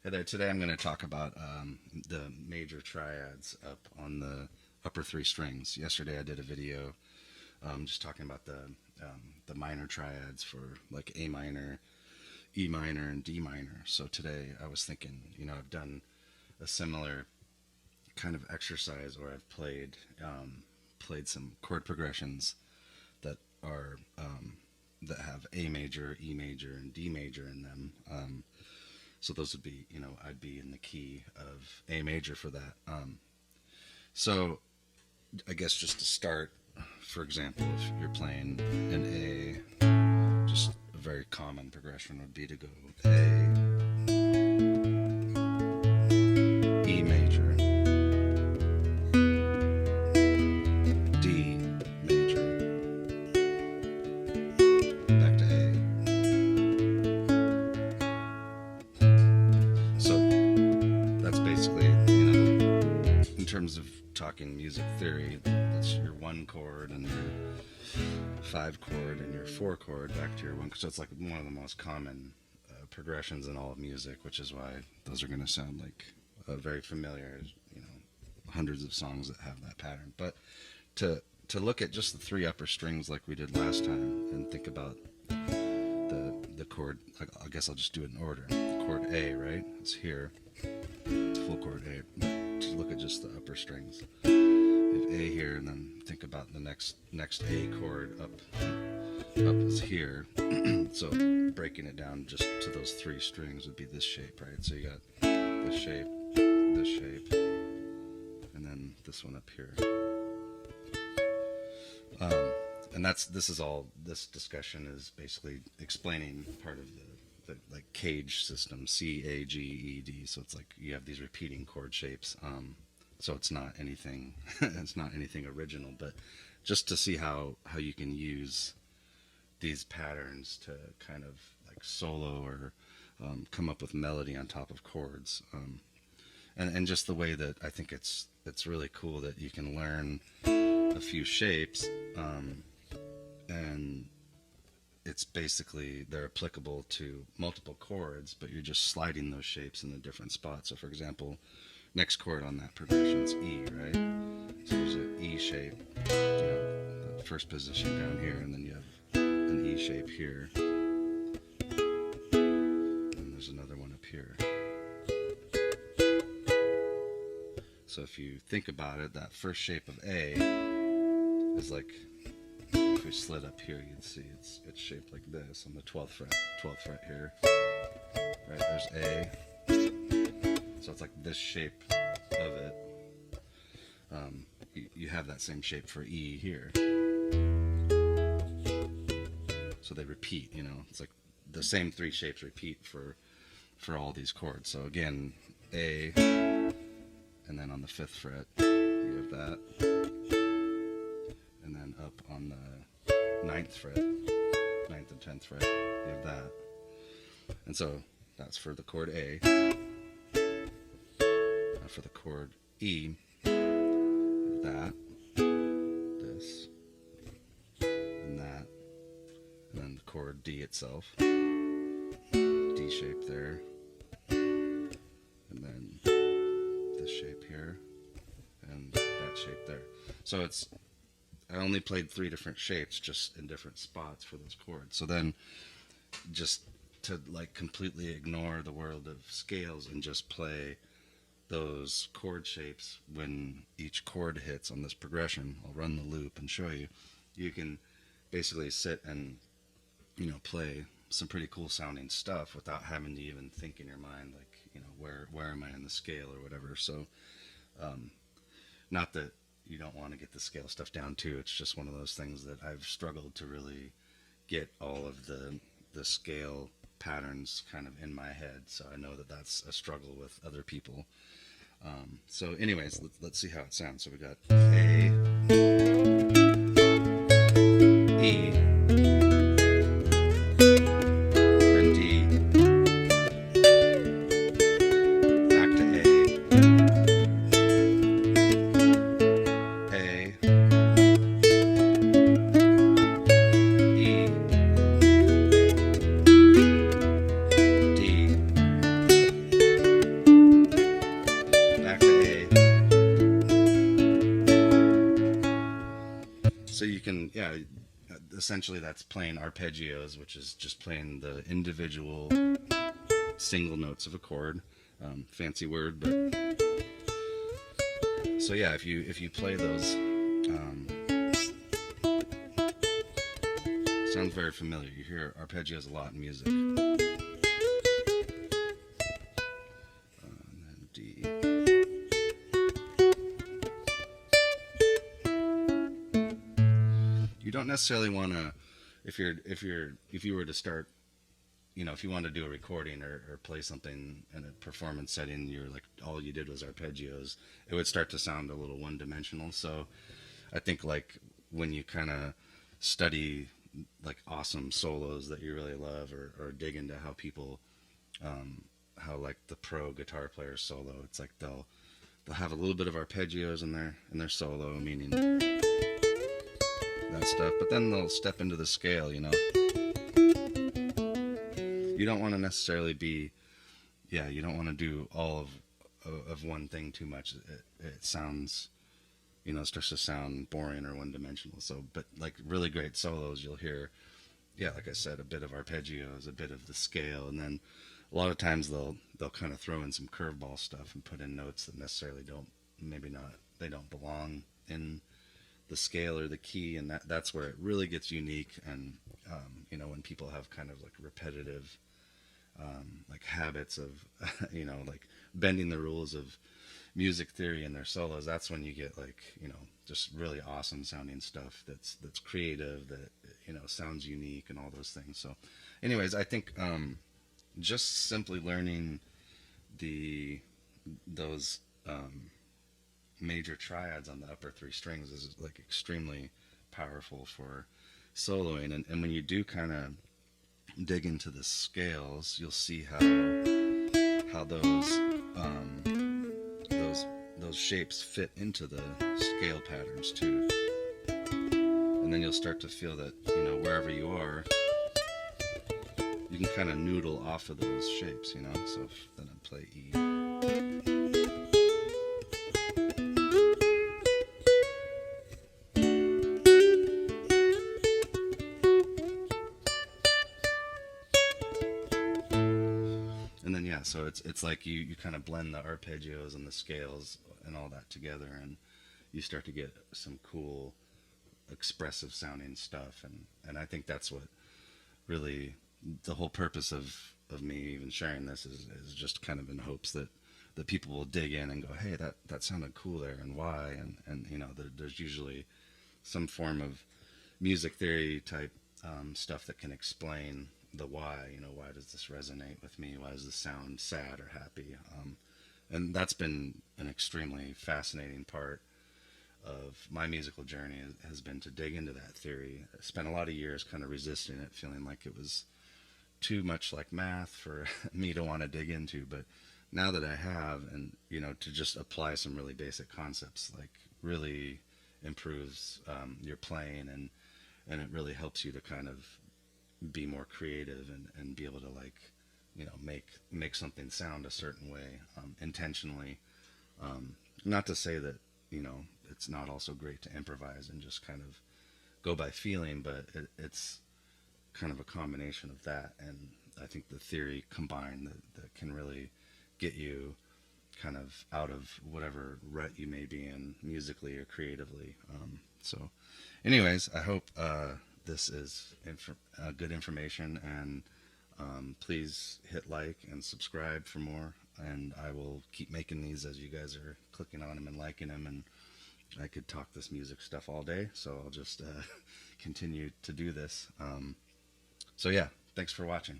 Hey there. Today I'm going to talk about the major triads up on the upper three strings. Yesterday I did a video just talking about the minor triads for like A minor, E minor, and D minor. So today I was thinking, I've done a similar kind of exercise, or I've played some chord progressions that are that have A major, E major, and D major in them. So those would be, I'd be in the key of A major for that. So I guess just to start, for example, if you're playing an A, just a very common progression would be to go A, E major, D major, back to A. So that's basically, in terms of talking music theory, that's your one chord and your five chord and your four chord back to your one. So it's like one of the most common progressions in all of music, which is why those are going to sound like very familiar. Hundreds of songs that have that pattern. But to look at just the three upper strings like we did last time and think about the chord, I guess I'll just do it in order. The chord A, right? It's here. It's full chord A. But to look at just the upper strings. You have A here, and then think about the next A chord up is here. So breaking it down just to those three strings would be this shape, right? So you got this shape, and then this one up here. And this discussion is basically explaining part of the like cage system, C, A, G, E, D. So it's like you have these repeating chord shapes. So it's not anything, it's not anything original, but just to see how you can use these patterns to kind of like solo or come up with melody on top of chords. And just the way that I think it's really cool that you can learn a few shapes, and it's basically they're applicable to multiple chords, but you're just sliding those shapes in a different spot. So for example, next chord on that progression is E, right? So there's an E shape, the first position down here, and then you have an E shape here, and there's another one up here. So if you think about it, that first shape of A is like, if we slid up here, you'd see it's shaped like this on the 12th fret here. Right, there's A. So it's like this shape of it. You have that same shape for E here. So they repeat, it's like the same three shapes repeat for all these chords. So again, A, and then on the 5th fret, you have that. And then up on the 9th fret, 9th and 10th fret, you have that. And so that's for the chord A. Now for the chord E, that, this, and that, and then the chord D itself, D shape there, and then this shape here, and that shape there. So I only played three different shapes just in different spots for those chords. So then just to like completely ignore the world of scales and just play those chord shapes when each chord hits on this progression, I'll run the loop and show you. You can basically sit and play some pretty cool sounding stuff without having to even think in your mind like, where am I in the scale or whatever. So not that you don't want to get the scale stuff down too, it's just one of those things that I've struggled to really get all of the scale patterns kind of in my head, so I know that that's a struggle with other people. So anyways, let's see how it sounds. So we got A, E, and D, back to A, E, D, can, yeah, essentially that's playing arpeggios, which is just playing the individual single notes of a chord. Fancy word, but so yeah, if you play those, sounds very familiar. You hear arpeggios a lot in music. And then D. You don't necessarily want to, if you were to start, if you want to do a recording or play something in a performance setting, you're like, all you did was arpeggios, it would start to sound a little one-dimensional. So I think like when you kind of study like awesome solos that you really love, or dig into how people, how like the pro guitar players solo, it's like they'll have a little bit of arpeggios in their solo, meaning that stuff, but then they'll step into the scale. You don't want to necessarily be, you don't want to do all of one thing too much. It sounds, it starts to sound boring or one-dimensional. So, but like really great solos, you'll hear, like I said, a bit of arpeggios, a bit of the scale, and then a lot of times they'll kind of throw in some curveball stuff and put in notes that necessarily they don't belong in the scale or the key, and that's where it really gets unique. And when people have kind of like repetitive like habits of like bending the rules of music theory in their solos, that's when you get like just really awesome sounding stuff that's creative, that sounds unique and all those things. So anyways, I think just simply learning those major triads on the upper three strings is like extremely powerful for soloing. And when you do kind of dig into the scales, you'll see how those shapes fit into the scale patterns too. And then you'll start to feel that wherever you are, you can kind of noodle off of those shapes. So then I play E. So it's like you kind of blend the arpeggios and the scales and all that together, and you start to get some cool expressive sounding stuff. And I think that's what really the whole purpose of me even sharing this is just kind of in hopes that people will dig in and go, hey, that sounded cool there, and why. And there's usually some form of music theory type stuff that can explain the why. Why does this resonate with me? Why does this sound sad or happy? And that's been an extremely fascinating part of my musical journey, has been to dig into that theory. I spent a lot of years kind of resisting it, feeling like it was too much like math for me to want to dig into. But now that I have, and to just apply some really basic concepts, like really improves your playing, and it really helps you to kind of be more creative and be able to like make something sound a certain way intentionally. Not to say that it's not also great to improvise and just kind of go by feeling, but it's kind of a combination of that, and I think the theory combined that can really get you kind of out of whatever rut you may be in musically or creatively. So anyways, I hope this is good information, and please hit like and subscribe for more, and I will keep making these as you guys are clicking on them and liking them. And I could talk this music stuff all day, so I'll just continue to do this. So yeah, thanks for watching.